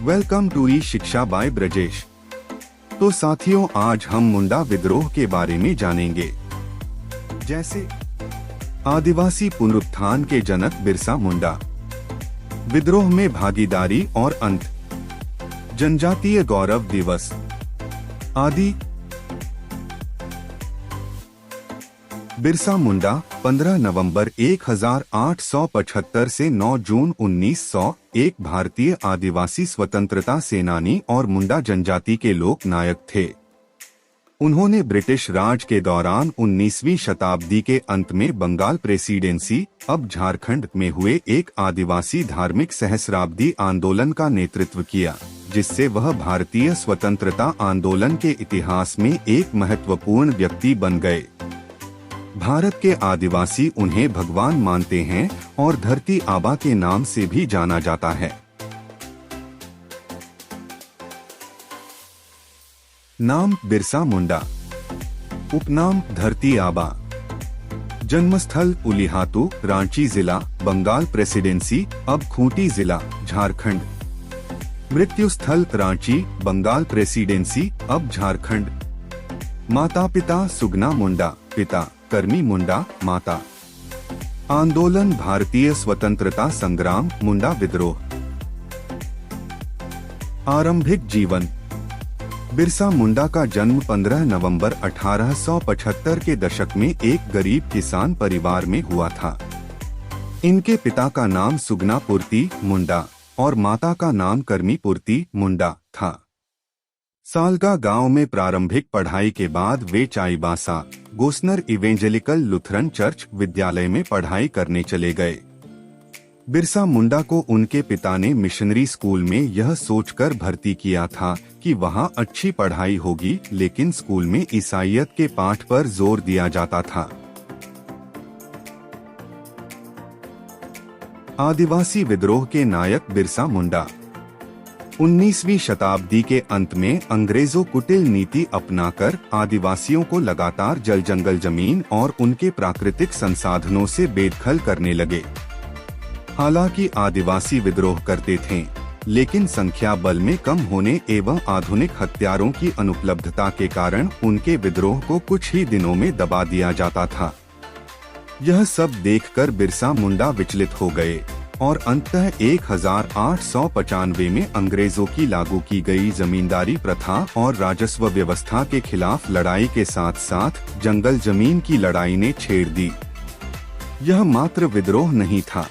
Welcome to ई शिक्षा bye Brajesh. तो साथियों, आज हम मुंडा विद्रोह के बारे में जानेंगे। जैसे आदिवासी पुनरुत्थान के जनक बिरसा मुंडा, विद्रोह में भागीदारी और अंत, जनजातीय गौरव दिवस आदि। बिरसा मुंडा 15 नवंबर 1875 से 9 जून 1901 भारतीय आदिवासी स्वतंत्रता सेनानी और मुंडा जनजाति के लोक नायक थे। उन्होंने ब्रिटिश राज के दौरान 19वीं शताब्दी के अंत में बंगाल प्रेसिडेंसी, अब झारखंड में हुए एक आदिवासी धार्मिक सहस्राब्दी आंदोलन का नेतृत्व किया, जिससे वह भारतीय स्वतंत्रता आंदोलन के इतिहास में एक महत्वपूर्ण व्यक्ति बन गए। भारत के आदिवासी उन्हें भगवान मानते हैं और धरती आबा के नाम से भी जाना जाता है। नाम बिरसा मुंडा, उपनाम धरती आबा, जन्मस्थल उलिहातू, रांची जिला, बंगाल प्रेसिडेंसी, अब खूंटी जिला, झारखंड। मृत्युस्थल रांची, बंगाल प्रेसिडेंसी, अब झारखंड। माता पिता सुगना मुंडा, पिता कर्मी मुंडा, माता। आंदोलन भारतीय स्वतंत्रता संग्राम, मुंडा विद्रोह। आरंभिक जीवन। बिरसा मुंडा का जन्म 15 नवंबर 1875 के दशक में एक गरीब किसान परिवार में हुआ था। इनके पिता का नाम सुगना पुर्ती मुंडा और माता का नाम कर्मी पुर्ती मुंडा था। सालगा गांव में प्रारंभिक पढ़ाई के बाद वे Chaibasa Gossner evangelical Lutheran church विद्यालय में पढ़ाई करने चले गए। बिरसा मुंडा को उनके पिता ने मिशनरी स्कूल में यह सोचकर भर्ती किया था कि वहां अच्छी पढ़ाई होगी, लेकिन स्कूल में ईसाईयत के पाठ पर जोर दिया जाता था। आदिवासी विद्रोह के नायक बिरसा मुंडा। 19वीं शताब्दी के अंत में अंग्रेजों कुटिल नीति अपनाकर आदिवासियों को लगातार जल जंगल जमीन और उनके प्राकृतिक संसाधनों से बेदखल करने लगे। हालांकि आदिवासी विद्रोह करते थे, लेकिन संख्या बल में कम होने एवं आधुनिक हथियारों की अनुपलब्धता के कारण उनके विद्रोह को कुछ ही दिनों में दबा दिया जाता था। यह सब देखकर बिरसा मुंडा विचलित हो गए और अंततः 1895 में अंग्रेजों की लागू की गई जमींदारी प्रथा और राजस्व व्यवस्था के खिलाफ लड़ाई के साथ साथ जंगल जमीन की लड़ाई ने छेड़ दी। यह मात्र विद्रोह नहीं था,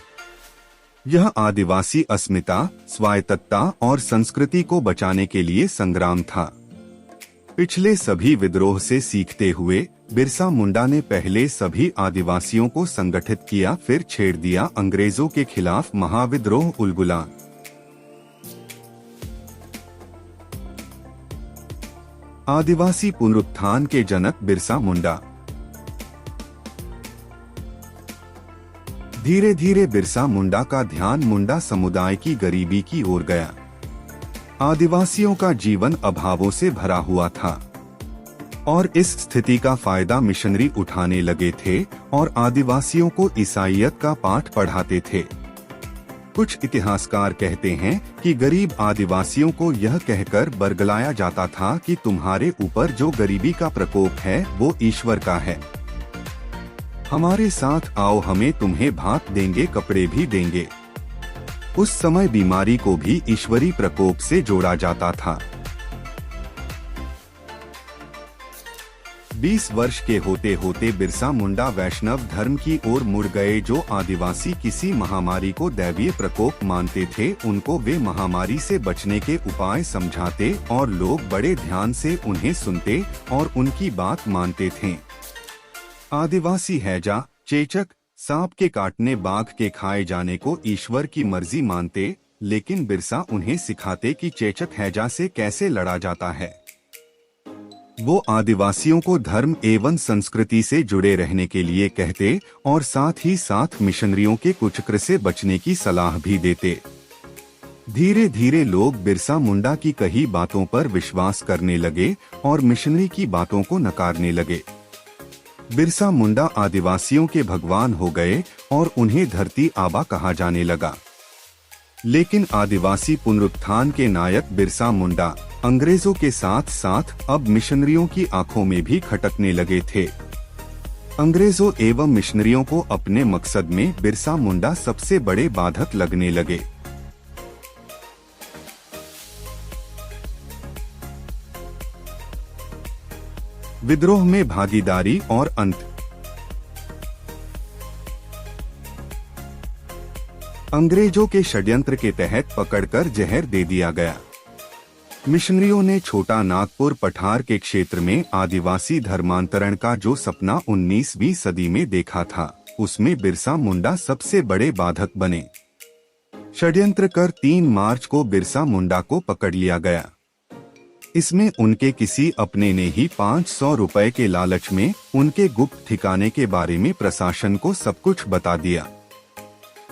यह आदिवासी अस्मिता, स्वायत्तता और संस्कृति को बचाने के लिए संग्राम था। पिछले सभी विद्रोह से सीखते हुए बिरसा मुंडा ने पहले सभी आदिवासियों को संगठित किया, फिर छेड़ दिया अंग्रेजों के खिलाफ महाविद्रोह उलगुलान। आदिवासी पुनरुत्थान के जनक बिरसा मुंडा। धीरे धीरे बिरसा मुंडा का ध्यान मुंडा समुदाय की गरीबी की ओर गया। आदिवासियों का जीवन अभावों से भरा हुआ था और इस स्थिति का फायदा मिशनरी उठाने लगे थे और आदिवासियों को ईसाईयत का पाठ पढ़ाते थे। कुछ इतिहासकार कहते हैं कि गरीब आदिवासियों को यह कहकर बरगलाया जाता था कि तुम्हारे ऊपर जो गरीबी का प्रकोप है वो ईश्वर का है। हमारे साथ आओ, हमें तुम्हें भात देंगे, कपड़े भी देंगे। उस समय बीमारी को भी ईश्वरी प्रकोप से जोड़ा जाता था। 20 वर्ष के होते होते बिरसा मुंडा वैष्णव धर्म की ओर मुड़ गए। जो आदिवासी किसी महामारी को दैवीय प्रकोप मानते थे, उनको वे महामारी से बचने के उपाय समझाते और लोग बड़े ध्यान से उन्हें सुनते और उनकी बात मानते थे। आदिवासी हैजा, चेचक, सांप के काटने, बाघ के खाए जाने को ईश्वर की मर्जी मानते, लेकिन बिरसा उन्हें सिखाते कि चेचक हैजा से कैसे लड़ा जाता है। वो आदिवासियों को धर्म एवं संस्कृति से जुड़े रहने के लिए कहते और साथ ही साथ मिशनरियों के कुचक्र से बचने की सलाह भी देते। धीरे धीरे लोग बिरसा मुंडा की कही बातों पर विश्वास करने लगे और मिशनरी की बातों को नकारने लगे। बिरसा मुंडा आदिवासियों के भगवान हो गए और उन्हें धरती आबा कहा जाने लगा। लेकिन आदिवासी पुनरुत्थान के नायक बिरसा मुंडा अंग्रेजों के साथ साथ अब मिशनरियों की आंखों में भी खटकने लगे थे। अंग्रेजों एवं मिशनरियों को अपने मकसद में बिरसा मुंडा सबसे बड़े बाधक लगने लगे। विद्रोह में भागीदारी और अंत। अंग्रेजों के षड्यंत्र के तहत पकड़कर जहर दे दिया गया। मिशनरियों ने छोटा नागपुर पठार के क्षेत्र में आदिवासी धर्मांतरण का जो सपना 19वीं सदी में देखा था, उसमें बिरसा मुंडा सबसे बड़े बाधक बने। षड्यंत्र कर 3 मार्च को बिरसा मुंडा को पकड़ लिया गया। इसमें उनके किसी अपने ने ही 500 रुपए के लालच में उनके गुप्त ठिकाने के बारे में प्रशासन को सब कुछ बता दिया।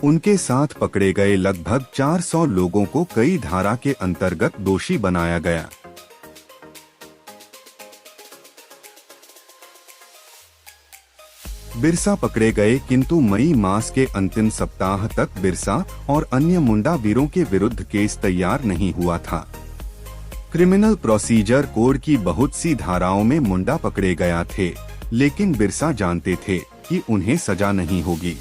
उनके साथ पकड़े गए लगभग 400 लोगों को कई धारा के अंतर्गत दोषी बनाया गया। बिरसा पकड़े गए, किंतु मई मास के अंतिम सप्ताह तक बिरसा और अन्य मुंडा वीरों के विरुद्ध केस तैयार नहीं हुआ था। क्रिमिनल प्रोसीजर कोड की बहुत सी धाराओं में मुंडा पकड़े गया थे, लेकिन बिरसा जानते थे कि उन्हें सजा नहीं होगी।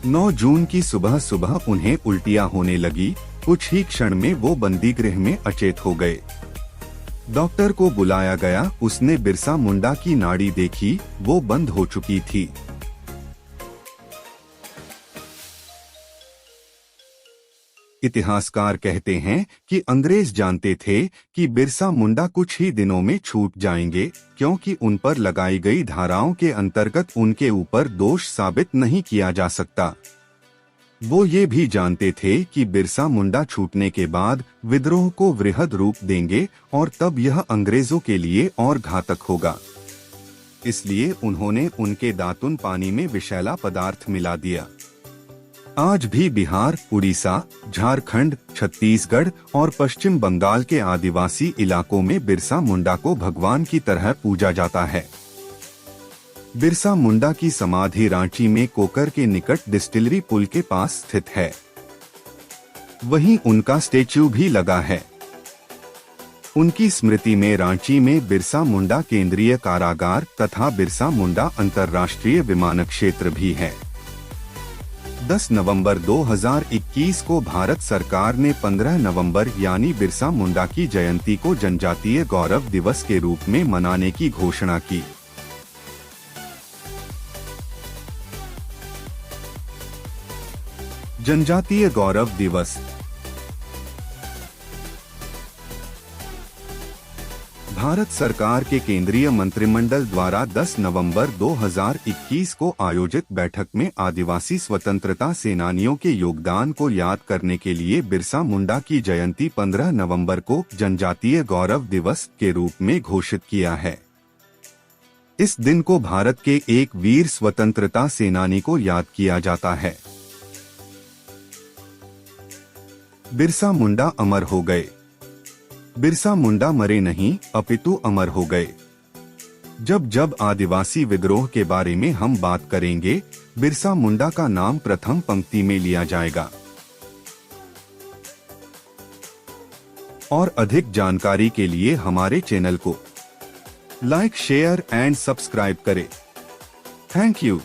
9 जून की सुबह सुबह उन्हें उल्टियां होने लगी। कुछ ही क्षण में वो बंदीगृह में अचेत हो गए। डॉक्टर को बुलाया गया। उसने बिरसा मुंडा की नाड़ी देखी, वो बंद हो चुकी थी। इतिहासकार कहते हैं कि अंग्रेज जानते थे कि बिरसा मुंडा कुछ ही दिनों में छूट जाएंगे, क्योंकि उन पर लगाई गई धाराओं के अंतर्गत उनके ऊपर दोष साबित नहीं किया जा सकता। वो ये भी जानते थे कि बिरसा मुंडा छूटने के बाद विद्रोह को वृहद रूप देंगे और तब यह अंग्रेजों के लिए और घातक होगा। इसलिए उन्होंने उनके दातुन पानी में विषैला पदार्थ मिला दिया। आज भी बिहार, उड़ीसा, झारखंड, छत्तीसगढ़ और पश्चिम बंगाल के आदिवासी इलाकों में बिरसा मुंडा को भगवान की तरह पूजा जाता है। बिरसा मुंडा की समाधि रांची में कोकर के निकट डिस्टिलरी पुल के पास स्थित है। वहीं उनका स्टेच्यू भी लगा है। उनकी स्मृति में रांची में बिरसा मुंडा केंद्रीय कारागार तथा बिरसा मुंडा अंतर्राष्ट्रीय विमानक क्षेत्र भी है। 10 नवंबर 2021 को भारत सरकार ने 15 नवंबर यानी बिरसा मुंडा की जयंती को जनजातीय गौरव दिवस के रूप में मनाने की घोषणा की। जनजातीय गौरव दिवस भारत सरकार के केंद्रीय मंत्रिमंडल द्वारा 10 नवंबर 2021 को आयोजित बैठक में आदिवासी स्वतंत्रता सेनानियों के योगदान को याद करने के लिए बिरसा मुंडा की जयंती 15 नवंबर को जनजातीय गौरव दिवस के रूप में घोषित किया है। इस दिन को भारत के एक वीर स्वतंत्रता सेनानी को याद किया जाता है। बिरसा मुंडा अमर हो गए। बिरसा मुंडा मरे नहीं, अपितु अमर हो गए। जब जब आदिवासी विद्रोह के बारे में हम बात करेंगे, बिरसा मुंडा का नाम प्रथम पंक्ति में लिया जाएगा। और अधिक जानकारी के लिए हमारे चैनल को लाइक, शेयर एंड सब्सक्राइब करें। Thank you.